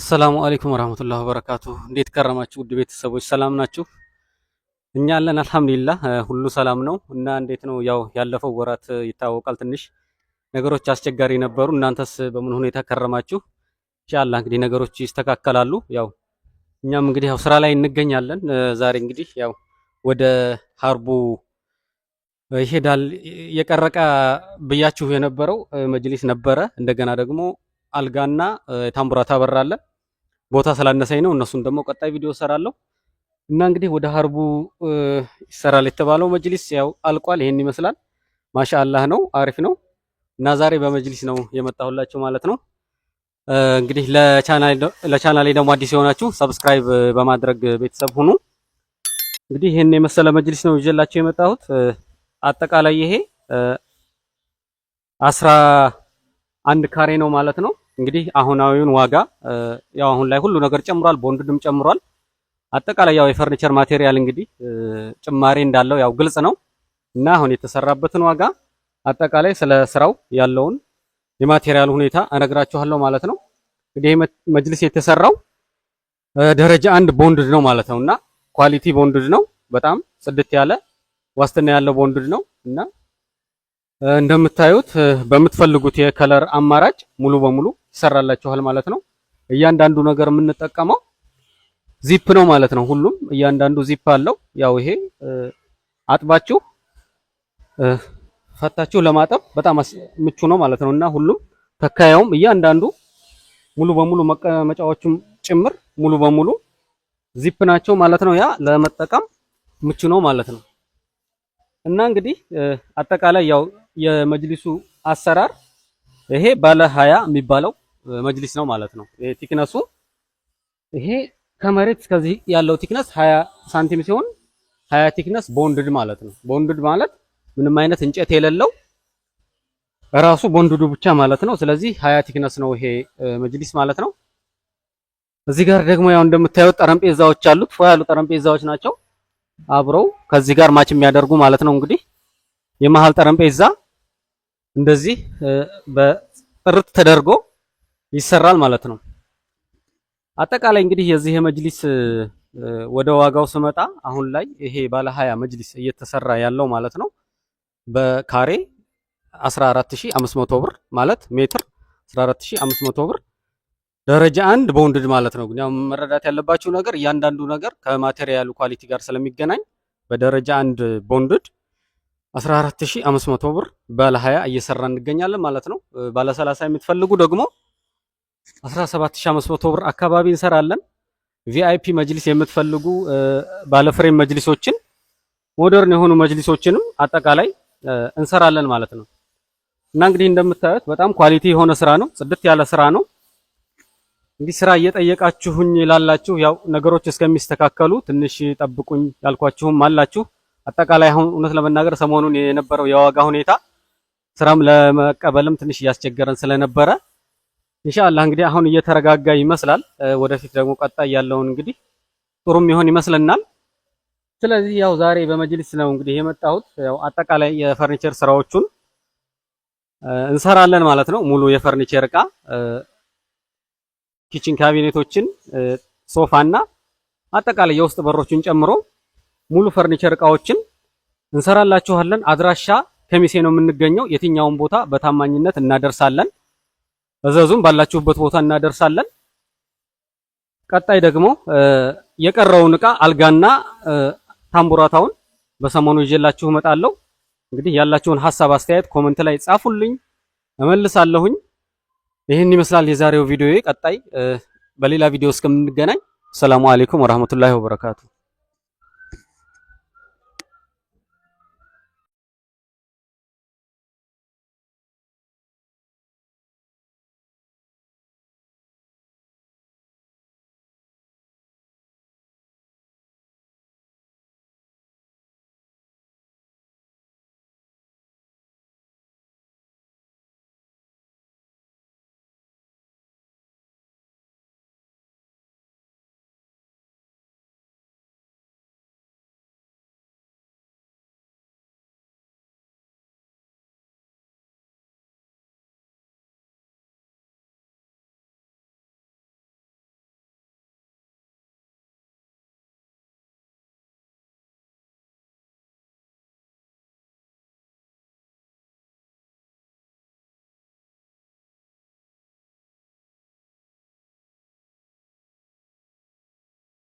አሰላሙ አለይኩም ወራህመቱላሂ ወበረካቱ። እንዴት ከረማችሁ ውድ ቤተሰቦች ሰላም ናችሁ? እኛ አለን አልሐምዱሊላህ ሁሉ ሰላም ነው። እና እንዴት ነው ያው ያለፈው ወራት ይታወቃል ትንሽ ነገሮች አስቸጋሪ ነበሩ። እናንተስ በምን ሁኔታ ከረማችሁ? ኢንሻአላህ እንግዲህ ነገሮች ይስተካከላሉ። ያው እኛም እንግዲህ ያው ስራ ላይ እንገኛለን። ዛሬ እንግዲህ ያው ወደ ሀርቡ ይሄዳል። የቀረቀ ብያችሁ የነበረው መጅሊስ ነበረ። እንደገና ደግሞ አልጋና ታምቡራታ በራለ ቦታ ስላነሰኝ ነው። እነሱን ደግሞ ቀጣይ ቪዲዮ ሰራለሁ እና እንግዲህ ወደ ሀርቡ ይሰራል የተባለው መጅሊስ ያው አልቋል። ይሄን ይመስላል። ማሻአላህ ነው፣ አሪፍ ነው እና ዛሬ በመጅሊስ ነው የመጣሁላችሁ ማለት ነው። እንግዲህ ለቻናሌ ደግሞ አዲስ የሆናችሁ ሰብስክራይብ በማድረግ ቤተሰብ ሁኑ። እንግዲህ ይሄን የመሰለ መጅሊስ ነው ይዤላችሁ የመጣሁት። አጠቃላይ ይሄ 11 ካሬ ነው ማለት ነው። እንግዲህ አሁናዊውን ዋጋ ያው አሁን ላይ ሁሉ ነገር ጨምሯል፣ ቦንድድም ጨምሯል። አጠቃላይ ያው የፈርኒቸር ማቴሪያል እንግዲህ ጭማሪ እንዳለው ያው ግልጽ ነው እና አሁን የተሰራበትን ዋጋ አጠቃላይ ስለ ስራው ያለውን የማቴሪያል ሁኔታ እነግራችኋለሁ ማለት ነው። እንግዲህ መጅሊስ የተሰራው ደረጃ 1 ቦንድድ ነው ማለት ነው እና ኳሊቲ ቦንድድ ነው። በጣም ጽድት ያለ ዋስትና ያለው ቦንድድ ነው እና እንደምታዩት በምትፈልጉት የከለር አማራጭ ሙሉ በሙሉ ይሰራላችኋል ማለት ነው። እያንዳንዱ ነገር የምንጠቀመው ዚፕ ነው ማለት ነው። ሁሉም እያንዳንዱ ዚፕ አለው። ያው ይሄ አጥባችሁ ፈታችሁ ለማጠብ በጣም ምቹ ነው ማለት ነው እና ሁሉም ተካያውም እያንዳንዱ ሙሉ በሙሉ መቀመጫዎቹም ጭምር ሙሉ በሙሉ ዚፕ ናቸው ማለት ነው። ያ ለመጠቀም ምቹ ነው ማለት ነው እና እንግዲህ አጠቃላይ ያው የመጅሊሱ አሰራር ይሄ ባለ 20 የሚባለው መጅሊስ ነው ማለት ነው። ይሄ ቲክነሱ ይሄ ከመሬት እስከዚህ ያለው ቲክነስ 20 ሳንቲም ሲሆን 20 ቲክነስ ቦንድድ ማለት ነው። ቦንድድ ማለት ምንም አይነት እንጨት የሌለው ራሱ ቦንድዱ ብቻ ማለት ነው። ስለዚህ 20 ቲክነስ ነው ይሄ መጅሊስ ማለት ነው። እዚህ ጋር ደግሞ ያው እንደምታዩት ጠረጴዛዎች አሉት። ፎ ያሉ ጠረጴዛዎች ናቸው አብረው ከዚህ ጋር ማች የሚያደርጉ ማለት ነው። እንግዲህ የመሃል ጠረጴዛ እንደዚህ በጥርት ተደርጎ ይሰራል ማለት ነው። አጠቃላይ እንግዲህ የዚህ የመጅሊስ ወደ ዋጋው ስመጣ አሁን ላይ ይሄ ባለ 20 መጅሊስ እየተሰራ ያለው ማለት ነው በካሬ 14500 ብር ማለት ሜትር 14500 ብር ደረጃ 1 ቦንድድ ማለት ነው። ግን ያው መረዳት ያለባችሁ ነገር እያንዳንዱ ነገር ከማቴሪያሉ ኳሊቲ ጋር ስለሚገናኝ በደረጃ 1 ቦንድድ 14500 ብር ባለ 20 እየሰራ እንገኛለን ማለት ነው። ባለ 30 የምትፈልጉ ደግሞ 17500 ብር አካባቢ እንሰራለን። ቪአይፒ መጅሊስ የምትፈልጉ ባለ ፍሬም መጅሊሶችን ሞደርን የሆኑ መጅሊሶችንም አጠቃላይ እንሰራለን ማለት ነው እና እንግዲህ እንደምታዩት በጣም ኳሊቲ የሆነ ስራ ነው፣ ጽድት ያለ ስራ ነው። እንግዲህ ስራ እየጠየቃችሁኝ ላላችሁ ያው ነገሮች እስከሚስተካከሉ ትንሽ ጠብቁኝ ያልኳችሁም አላችሁ። አጠቃላይ አሁን እውነት ለመናገር ሰሞኑን የነበረው የዋጋ ሁኔታ ስራም ለመቀበልም ትንሽ እያስቸገረን ስለነበረ ኢንሻአላህ እንግዲህ አሁን እየተረጋጋ ይመስላል። ወደፊት ደግሞ ቀጣይ ያለውን እንግዲህ ጥሩም ይሆን ይመስልናል። ስለዚህ ያው ዛሬ በመጅሊስ ነው እንግዲህ የመጣሁት። ያው አጠቃላይ የፈርኒቸር ስራዎቹን እንሰራለን ማለት ነው። ሙሉ የፈርኒቸር እቃ ኪችን ካቢኔቶችን፣ ሶፋና አጠቃላይ የውስጥ በሮችን ጨምሮ ሙሉ ፈርኒቸር እቃዎችን እንሰራላችኋለን። አድራሻ ከሚሴ ነው የምንገኘው። የትኛውን ቦታ በታማኝነት እናደርሳለን። እዘዙም ባላችሁበት ቦታ እናደርሳለን። ቀጣይ ደግሞ የቀረውን እቃ አልጋና ታምቡራታውን በሰሞኑ ይዤላችሁ እመጣለሁ። እንግዲህ ያላችሁን ሐሳብ አስተያየት ኮመንት ላይ ጻፉልኝ፣ እመልሳለሁኝ። ይህን ይመስላል የዛሬው ቪዲዮ። ቀጣይ በሌላ ቪዲዮ እስከምንገናኝ ሰላም አለይኩም ወራህመቱላሂ ወበረካቱ።